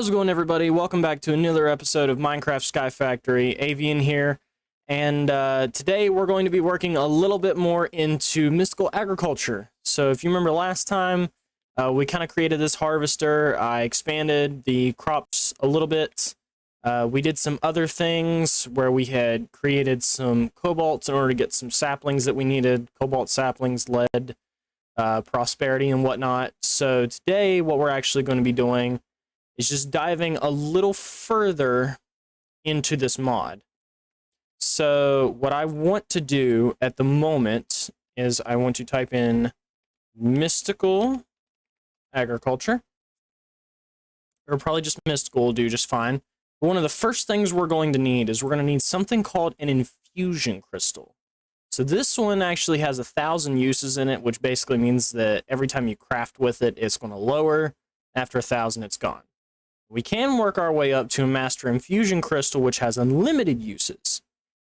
How's it going, everybody? Welcome back to another episode of Minecraft SkyFactory. Avian here, and today we're going to be working a little bit more into mystical agriculture. So if you remember last time, we kind of created this harvester. I expanded the crops a little bit. We did some other things where we had created some cobalt in order to get some saplings that we needed. Cobalt saplings, lead, prosperity, and whatnot. So today what we're actually going to be doing is just diving a little further into this mod. So what I want to do at the moment is I want to type in mystical agriculture, or probably just mystical will do just fine. But one of the first things we're going to need is we're going to need something called an infusion crystal. So this one actually has 1,000 uses in it, which basically means that every time you craft with it, it's going to lower. After 1,000, it's gone. We can work our way up to a master infusion crystal, which has unlimited uses.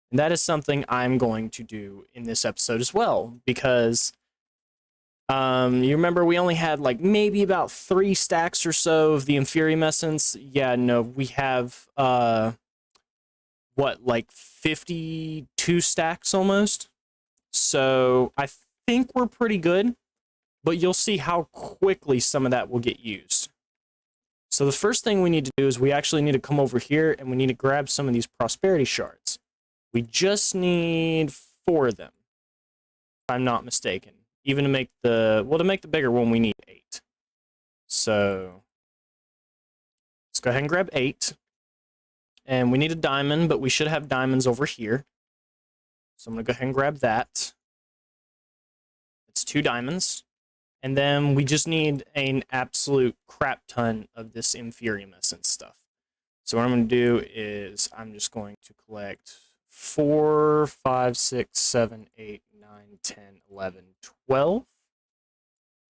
And that is something I'm going to do in this episode as well, because you remember we only had like maybe about 3 stacks or so of the Inferium Essence. Yeah, no, we have what, like 52 stacks almost. So I think we're pretty good, but you'll see how quickly some of that will get used. So the first thing we need to do is we actually need to come over here and we need to grab some of these prosperity shards. We just need 4 of them, if I'm not mistaken. Even to make the, well, to make the bigger one, we need 8. So let's go ahead and grab 8. And we need a diamond, but we should have diamonds over here. So I'm going to go ahead and grab that. It's 2 diamonds. And then we just need an absolute crap ton of this Inferium Essence stuff. So what I'm going to do is I'm just going to collect 4, 5, 6, 7, 8, 9, 10, 11, 12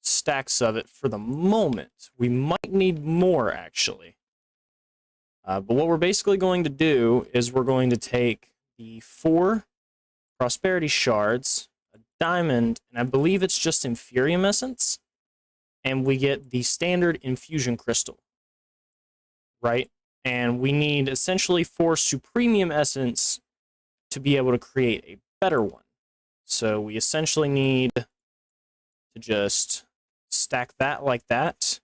stacks of it for the moment. We might need more, actually. But what we're basically going to do is we're going to take the 4 prosperity shards, diamond, and I believe it's just Inferium Essence, and we get the standard infusion crystal, right? And we need essentially 4 supremium essence to be able to create a better one. So we essentially need to just stack that like that,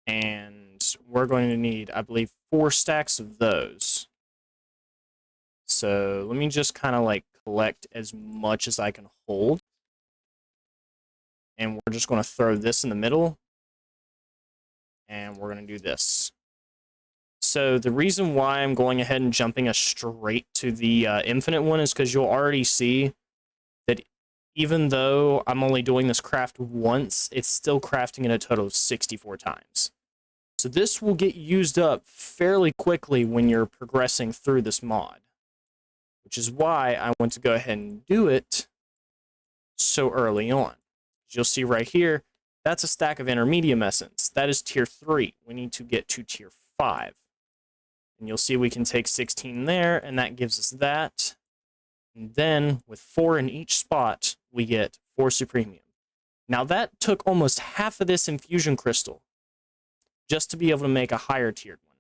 and we're going to need, I believe, 4 stacks of those. So let me just kind of like collect as much as I can hold. And we're just going to throw this in the middle. And we're going to do this. So the reason why I'm going ahead and jumping us straight to the infinite one is because you'll already see that even though I'm only doing this craft once, it's still crafting it a total of 64 times. So this will get used up fairly quickly when you're progressing through this mod, which is why I want to go ahead and do it so early on. As you'll see right here, that's a stack of Intermedium Essence. That is tier 3. We need to get to tier 5. And you'll see we can take 16 there, and that gives us that. And then, with 4 in each spot, we get 4 Supremium. Now that took almost half of this Infusion Crystal just to be able to make a higher tiered one.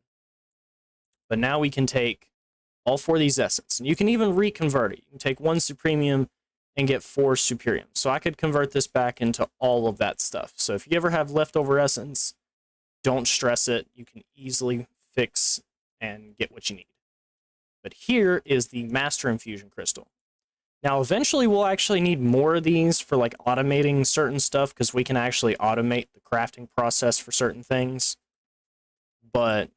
But now we can take all 4 of these essence. And you can even reconvert it. You can take 1 Supremium and get 4 Superium. So I could convert this back into all of that stuff. So if you ever have leftover essence, don't stress it. You can easily fix and get what you need. But here is the Master Infusion Crystal. Now eventually we'll actually need more of these for like automating certain stuff, because we can actually automate the crafting process for certain things. But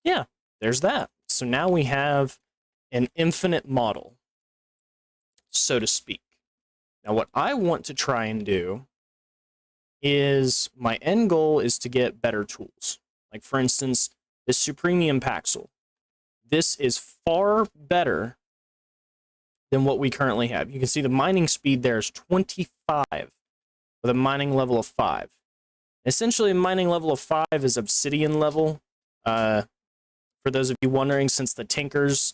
yeah, there's that. So now we have an infinite model, so to speak. Now what I want to try and do is, my end goal is to get better tools. Like for instance, this Supremium Paxel. This is far better than what we currently have. You can see the mining speed there is 25 with a mining level of 5. Essentially a mining level of 5 is obsidian level. For those of you wondering, since the Tinker's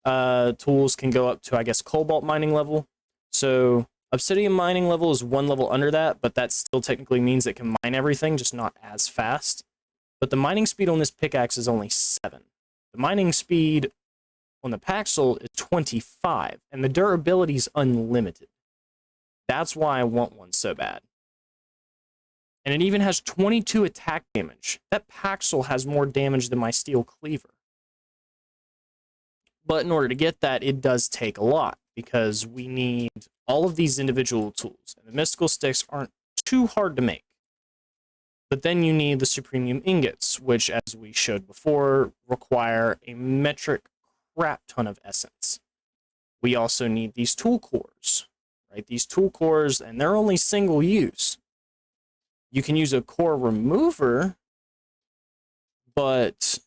tools can go up to, I guess, cobalt mining level. So obsidian mining level is 1 level under that, but that still technically means it can mine everything, just not as fast. but the mining speed on this pickaxe is only 7. The mining speed on the Paxel is 25, and the durability is unlimited. That's why I want one so bad. And it even has 22 attack damage. That Paxel has more damage than my steel cleaver. But in order to get that, it does take a lot, because we need all of these individual tools. And the mystical sticks aren't too hard to make. But then you need the supremium ingots, which, as we showed before, require a metric crap ton of essence. We also need these tool cores, right? These tool cores, and they're only single use. You can use a core remover, but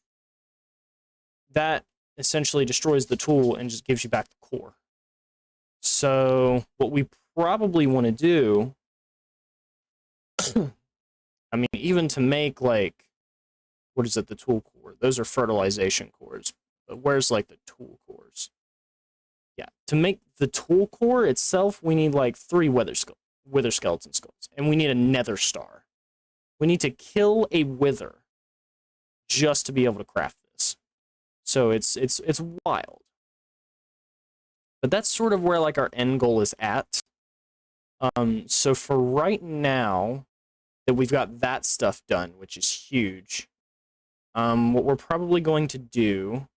that essentially destroys the tool and just gives you back the core. So what we probably want to do, I mean, even to make, like, what is it, the tool core? Those are fertilization cores. But where's, like, the tool cores? Yeah, to make the tool core itself, we need, like, 3 wither skeleton skulls. And we need a nether star. We need to kill a wither just to be able to craft this. So it's wild. But that's sort of where, like, our end goal is at. So for right now, that we've got that stuff done, which is huge, what we're probably going to do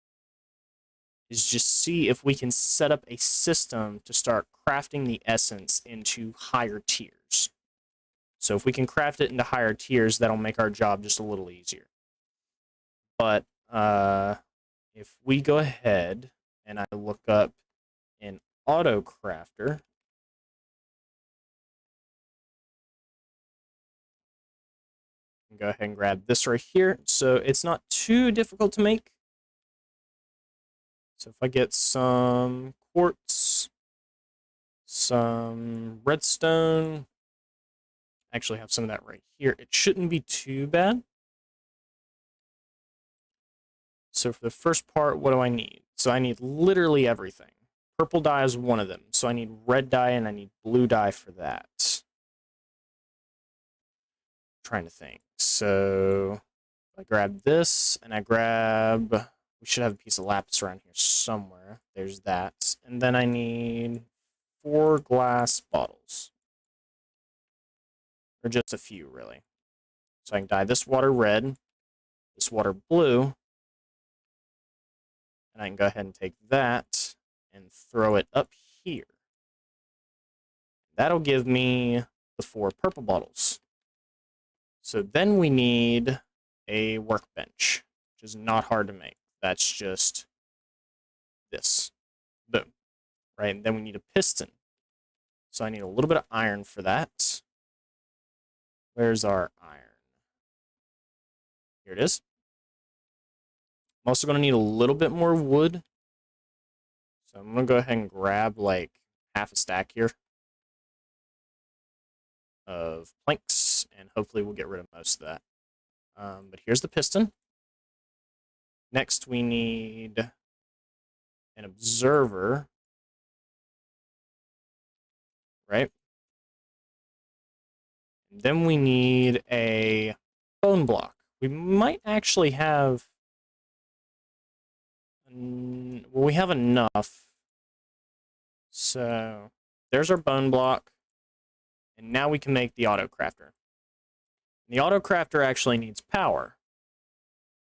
is just see if we can set up a system to start crafting the essence into higher tiers. So if we can craft it into higher tiers, that'll make our job just a little easier. But if we go ahead and I look up an auto crafter, go ahead and grab this right here. So it's not too difficult to make. So if I get some quartz, some redstone, I actually have some of that right here. It shouldn't be too bad. So for the first part, what do I need? So I need literally everything. Purple dye is one of them. So I need red dye and I need blue dye for that. Trying to think. So I grab this and I grab, we should have a piece of lapis around here somewhere. There's that. And then I need 4 glass bottles. Or just a few, really. So I can dye this water red, this water blue, and I can go ahead and take that and throw it up here. That'll give me the 4 purple bottles. So then we need a workbench, which is not hard to make. That's just this. Boom. Right? And then we need a piston. So I need a little bit of iron for that. Where's our iron? Here it is. I'm also going to need a little bit more wood. So I'm going to go ahead and grab like half a stack here of planks, and hopefully we'll get rid of most of that. But here's the piston. Next, we need an observer, right? And then we need a bone block. We might actually have, well, we have enough. So there's our bone block. And now we can make the auto crafter. The auto crafter actually needs power.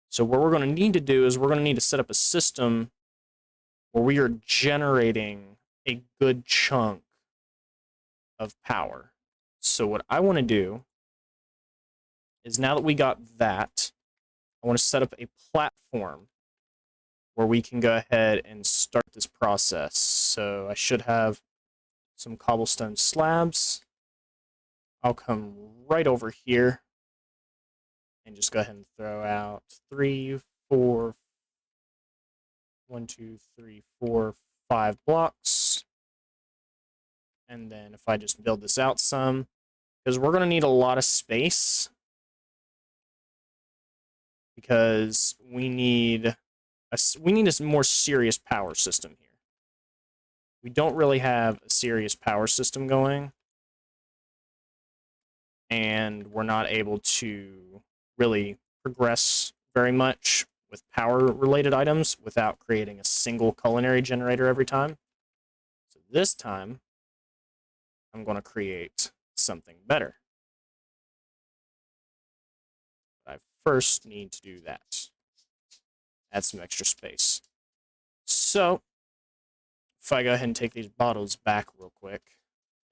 So what we're going to need to do is we're going to need to set up a system where we are generating a good chunk of power. So what I want to do is, now that we got that, I want to set up a platform where we can go ahead and start this process. So I should have some cobblestone slabs. I'll come right over here and just go ahead and throw out 3, 4, 1, 2, 3, 4, 5 blocks. And then if I just build this out some, because we're going to need a lot of space, because we need a more serious power system here. We don't really have a serious power system going, and we're not able to really progress very much with power-related items without creating a single culinary generator every time. So this time, I'm going to create something better. But I first need to do that. Add some extra space. So, if I go ahead and take these bottles back real quick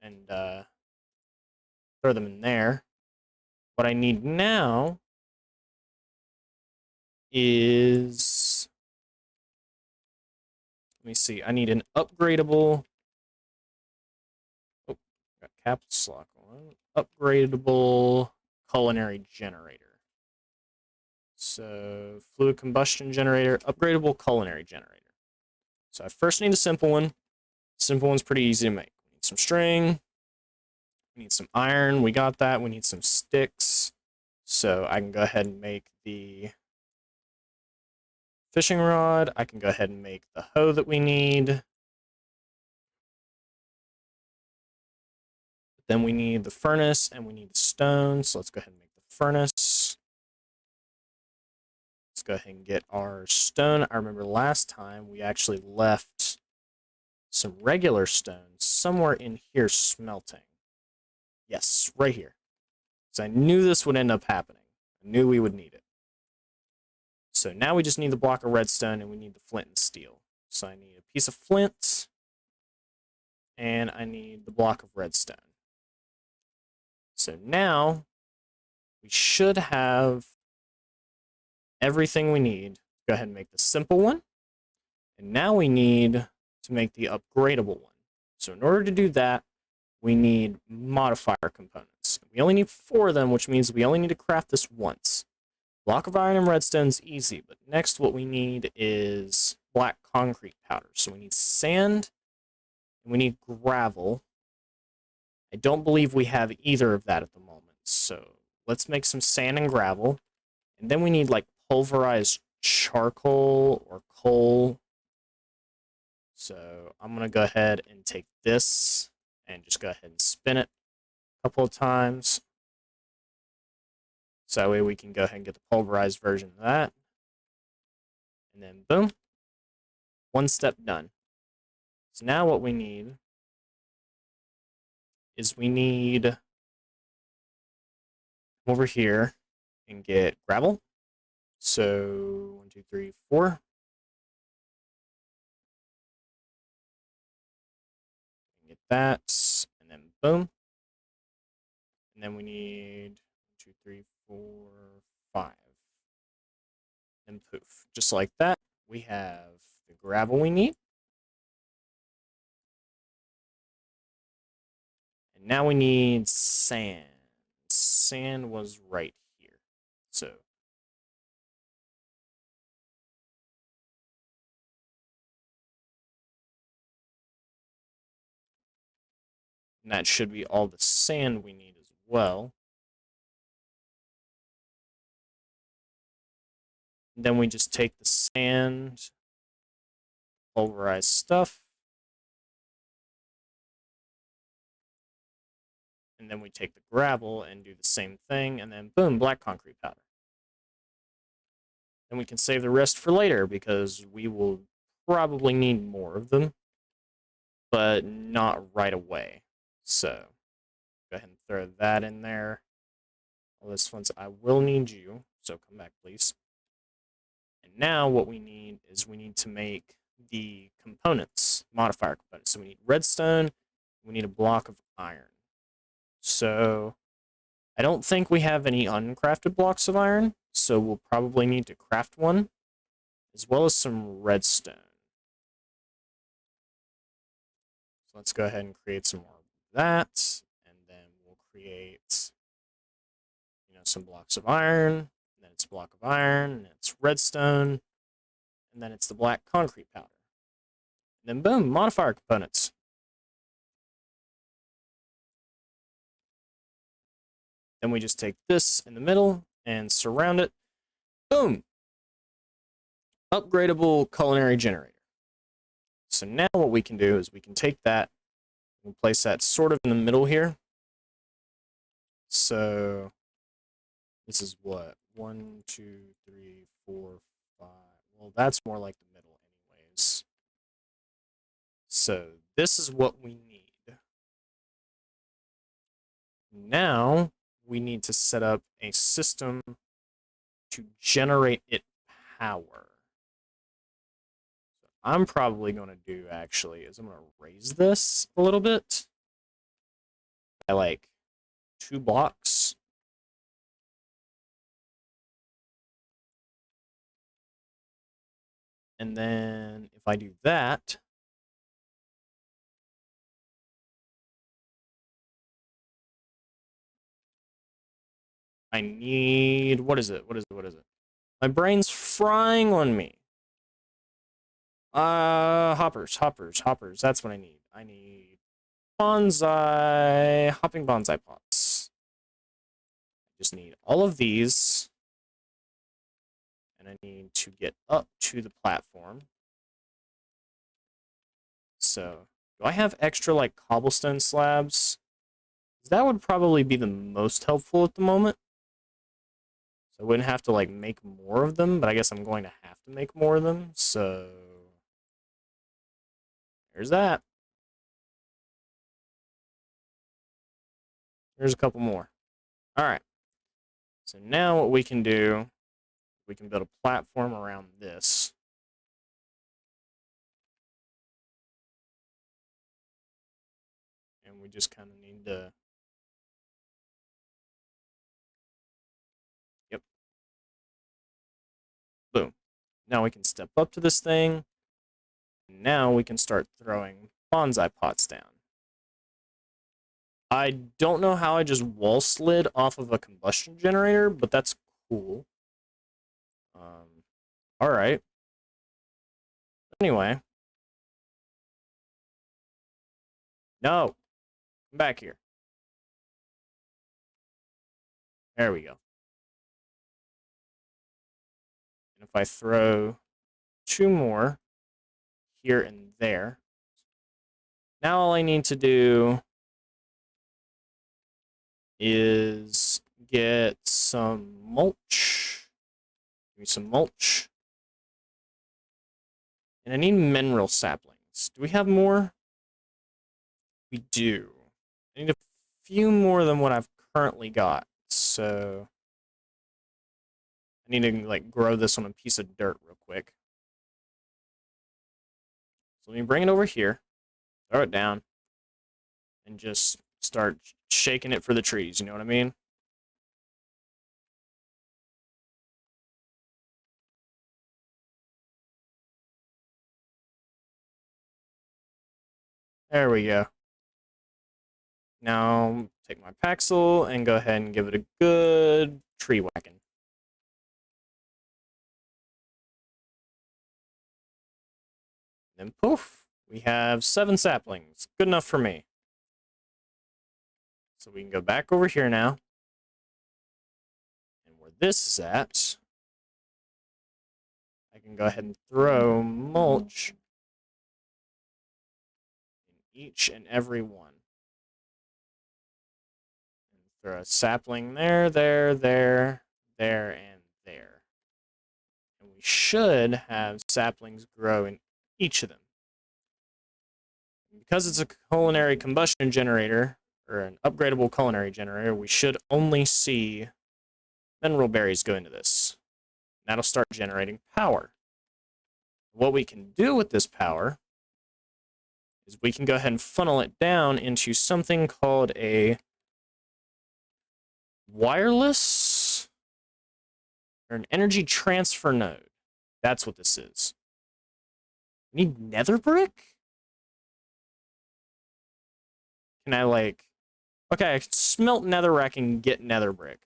and throw them in there, what I need now is, let me see, I need an upgradable, oh, got caps lock on, upgradable culinary generator. So, fluid combustion generator, upgradable culinary generator. So I first need a simple one. Simple one's pretty easy to make. We need some string, we need some iron, we got that, we need some sticks. So I can go ahead and make the fishing rod, I can go ahead and make the hoe that we need. Then we need the furnace and we need the stone, so let's go ahead and make the furnace. Let's go ahead and get our stone. I remember last time we actually left some regular stone somewhere in here smelting. Yes, right here. Because I knew this would end up happening. I knew we would need it. So now we just need the block of redstone and we need the flint and steel. So I need a piece of flint and I need the block of redstone. So now we should have everything we need. Go ahead and make the simple one. And now we need to make the upgradable one. So in order to do that, we need modifier components. We only need 4 of them, which means we only need to craft this once. Block of iron and redstone's easy, but next what we need is black concrete powder. So we need sand, and we need gravel. I don't believe we have either of that at the moment, so let's make some sand and gravel. And then we need like pulverized charcoal or coal. So I'm going to go ahead and take this and just go ahead and spin it a couple of times. So that way we can go ahead and get the pulverized version of that. And then boom, one step done. So now what we need is we need over here and get gravel. So 1, 2, 3, 4. Get that, and then boom. And then we need 1, 2, 3, 4, 5. And poof. Just like that, we have the gravel we need. And now we need sand. Sand was right here. So and that should be all the sand we need as well. And then we just take the sand, pulverized stuff, and then we take the gravel and do the same thing, and then boom, black concrete powder. And we can save the rest for later because we will probably need more of them, but not right away. So go ahead and throw that in there. All this fun stuff. I will need you, so come back, please. And now what we need is we need to make the components, modifier components. So we need redstone, we need a block of iron. So I don't think we have any uncrafted blocks of iron, so we'll probably need to craft one, as well as some redstone. So let's go ahead and create some more of that, and then we'll create, some blocks of iron, and then it's a block of iron, and it's redstone, and then it's the black concrete powder. And then boom, modifier components. Then we just take this in the middle and surround it. Boom! Upgradable culinary generator. So now what we can do is we can take that and place that sort of in the middle here. So this is what, 1, 2, 3, 4, 5. Well, that's more like the middle anyways. So this is what we need. Now we need to set up a system to generate it power. So I'm probably going to do actually is I'm going to raise this a little bit by like 2 blocks. And then if I do that, I need, what is it? My brain's frying on me. Hoppers. That's what I need. I need hopping bonsai pots. I just need all of these. And I need to get up to the platform. So, do I have extra, like, cobblestone slabs? That would probably be the most helpful at the moment. So I wouldn't have to, like, make more of them, but I guess I'm going to have to make more of them, so... There's that. There's a couple more. Alright. So now what we can do, we can build a platform around this. And we just kind of need to... Yep. Boom. Now we can step up to this thing. Now we can start throwing bonsai pots down. I don't know how I just wall slid off of a combustion generator, but that's cool. Alright. Anyway. No. Come back here. There we go. And if I throw 2 more here and there, now all I need to do is get some mulch. Give me some mulch. And I need mineral saplings. Do we have more? We do. I need a few more than what I've currently got. So I need to like grow this on a piece of dirt real quick. So let me bring it over here, throw it down, and just start shaking it for the trees, you know what I mean? There we go. Now take my Paxel and go ahead and give it a good tree whacking. Then poof, we have 7 saplings. Good enough for me. So we can go back over here now. And where this is at, I can go ahead and throw mulch in each and every one. And throw a sapling there, and there. And we should have saplings grow in each of them. Because it's a culinary combustion generator, or an upgradable culinary generator, we should only see mineral berries go into this. That'll start generating power. What we can do with this power is we can go ahead and funnel it down into something called a wireless or an energy transfer node. That's what this is. We need nether brick? Can I like... Okay, I can smelt netherrack and get nether brick.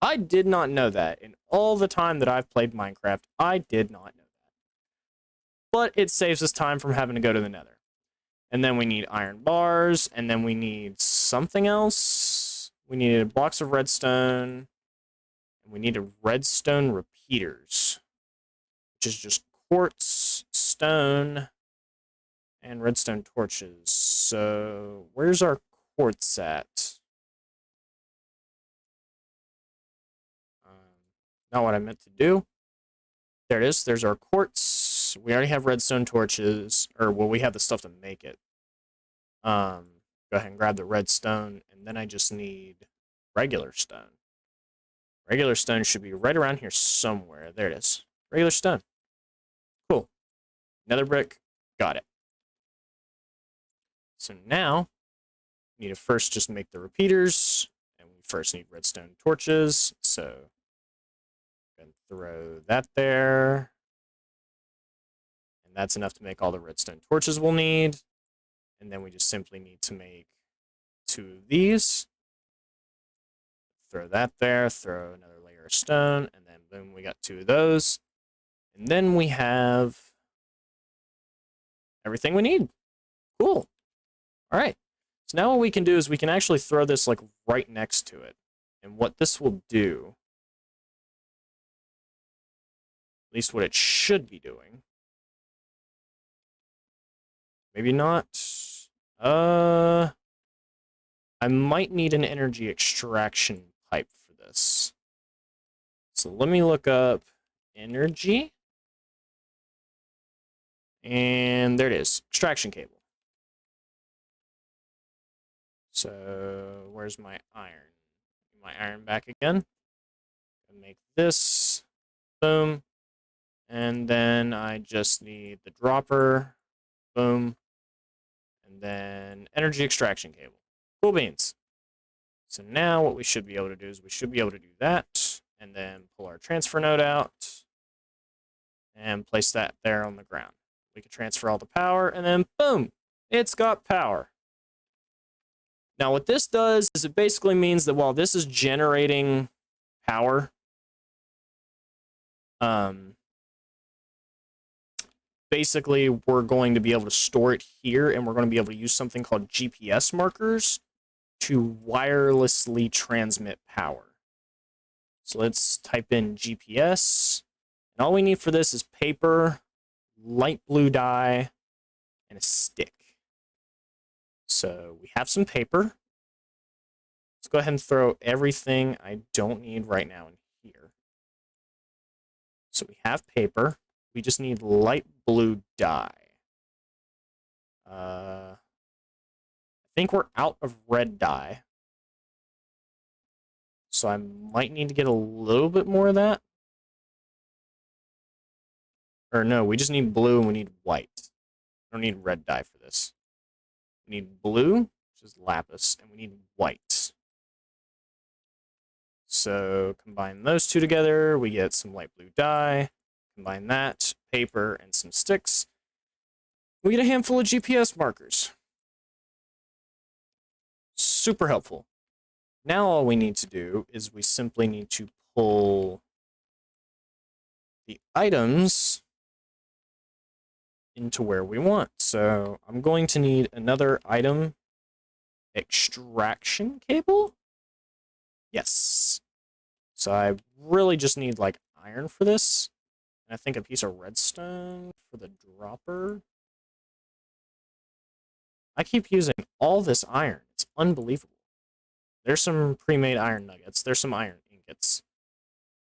I did not know that. In all the time that I've played Minecraft, I did not know that. But it saves us time from having to go to the nether. And then we need iron bars, and then we need something else. We needed blocks of redstone, and we needed redstone repeaters, which is just quartz, stone, and redstone torches. So where's our quartz at? not what I meant to do. There it is. There's our quartz. We already have redstone torches, or well, we have the stuff to make it. Go ahead and grab the redstone, and then I just need regular stone. Regular stone should be right around here somewhere. There it is. Regular stone. Cool. Nether brick. Got it. So now, we need to first just make the repeaters, and we first need redstone torches. So, go and throw that there. And that's enough to make all the redstone torches we'll need. And then we just simply need to make 2 of these. Throw that there, throw another layer of stone, and then boom, we got 2 of those. And then we have everything we need. Cool. All right. So now what we can do is we can actually throw this like right next to it. And what this will do, at least what it should be doing, maybe not. I might need an energy extraction pipe for this. So let me look up energy. And there it is, extraction cable. So where's my iron? My iron back again. Make this, boom. And then I just need the dropper, boom. And then energy extraction cable. Cool beans. So now what we should be able to do is we should be able to do that, and then pull our transfer node out, and place that there on the ground. We can transfer all the power, and then boom, it's got power. Now what this does is it basically means that while this is generating power, basically we're going to be able to store it here, and we're going to be able to use something called GPS markers to wirelessly transmit power. So let's type in GPS, and all we need for this is paper, light blue dye, and a stick. So we have some paper. Let's go ahead and throw everything I don't need right now in here. So we have paper. We just need light blue dye. I think we're out of red dye. So I might need to get a little bit more of that. Or no, we just need blue and we need white. We don't need red dye for this. We need blue, which is lapis, and we need white. So combine those two together, we get some light blue dye. Combine that, paper, and some sticks. We get a handful of GPS markers. Super helpful. Now all we need to do is we simply need to pull the items into where we want. So I'm going to need another item extraction cable. Yes. So I really just need like iron for this. And I think a piece of redstone for the dropper. I keep using all this iron. It's unbelievable. There's some pre-made iron nuggets. There's some iron ingots.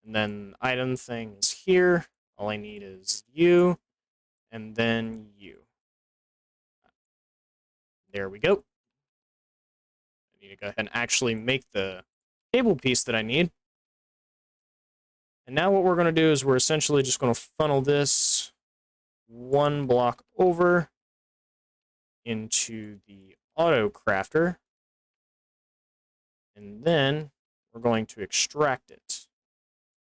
And then item thing is here. All I need is you. And then you. There we go. I need to go ahead and actually make the cable piece that I need. And now what we're going to do is we're essentially just going to funnel this 1 block over into the auto crafter. And then we're going to extract it.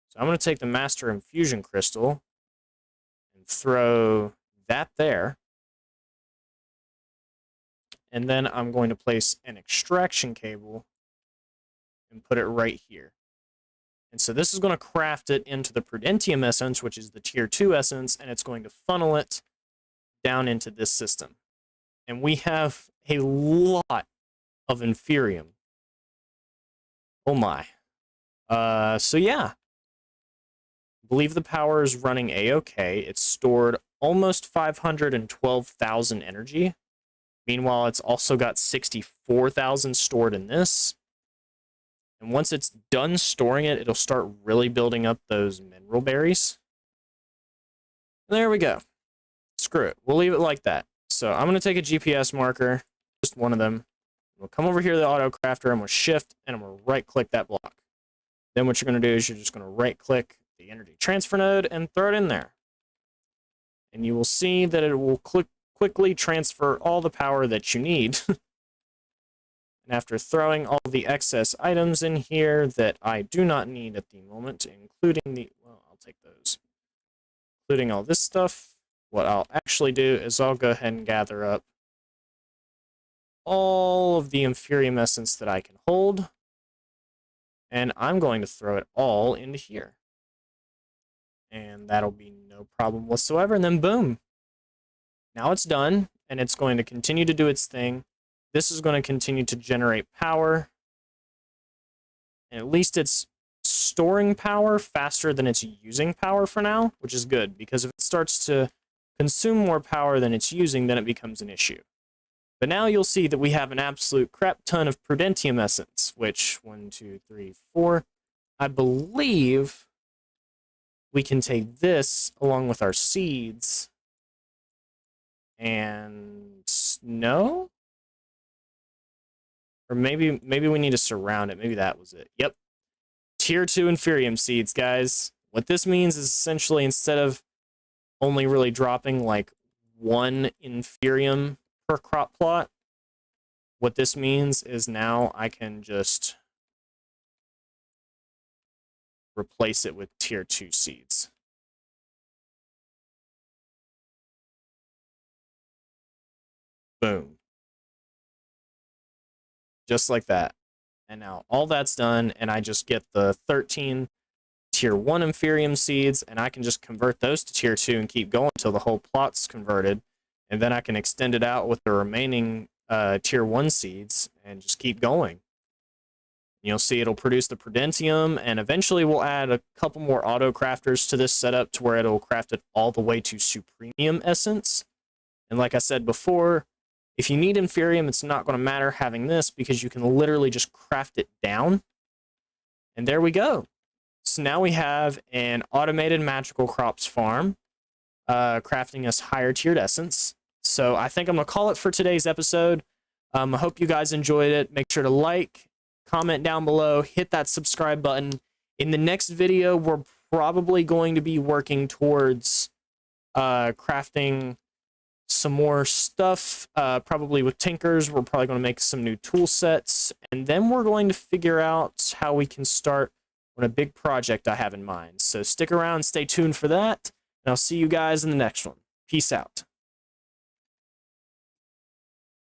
So I'm going to take the master infusion crystal and throw that there. And then I'm going to place an extraction cable and put it right here. And so this is going to craft it into the Prudentium essence, which is the tier 2 essence, and it's going to funnel it down into this system. And we have a lot of Inferium. Oh my. So yeah. I believe the power is running A-OK. It's stored almost 512,000 energy. Meanwhile, it's also got 64,000 stored in this. And once it's done storing it, it'll start really building up those mineral berries. There we go. Screw it. We'll leave it like that. So I'm going to take a GPS marker, just one of them. We'll come over here to the auto crafter. I'm going to shift and I'm going to right click that block. Then what you're going to do is you're just going to right click the energy transfer node and throw it in there. And you will see that it will quickly transfer all the power that you need. And after throwing all the excess items in here that I do not need at the moment, including the, well, I'll take those, including all this stuff, what I'll actually do is I'll go ahead and gather up all of the Inferium Essence that I can hold, and I'm going to throw it all into here. And that'll be no problem whatsoever, and then boom. Now it's done, and it's going to continue to do its thing. This is going to continue to generate power. And at least it's storing power faster than it's using power for now, which is good, because if it starts to consume more power than it's using, then it becomes an issue. But now you'll see that we have an absolute crap ton of Prudentium Essence, which, 1, 2, 3, 4, I believe we can take this along with our seeds and no? Or maybe we need to surround it. Maybe that was it. Yep. Tier 2 Inferium seeds, guys. What this means is essentially instead of only really dropping like 1 Inferium per crop plot, what this means is now I can just replace it with tier 2 seeds. Boom. Just like that. And now all that's done, and I just get the 13 tier 1 Inferium seeds, and I can just convert those to tier 2 and keep going until the whole plot's converted. And then I can extend it out with the remaining tier 1 seeds and just keep going. You'll see it'll produce the Prudentium, and eventually we'll add a couple more auto crafters to this setup to where it'll craft it all the way to Supremium Essence. And like I said before, if you need Inferium, it's not going to matter having this because you can literally just craft it down. And there we go. So now we have an automated magical crops farm crafting us higher tiered essence. So I think I'm going to call it for today's episode. I hope you guys enjoyed it. Make sure to like, comment down below, hit that subscribe button. In the next video, we're probably going to be working towards crafting some more stuff, probably with Tinkers. We're probably going to make some new tool sets, and then we're going to figure out how we can start on a big project I have in mind. So stick around, stay tuned for that, and I'll see you guys in the next one. Peace out.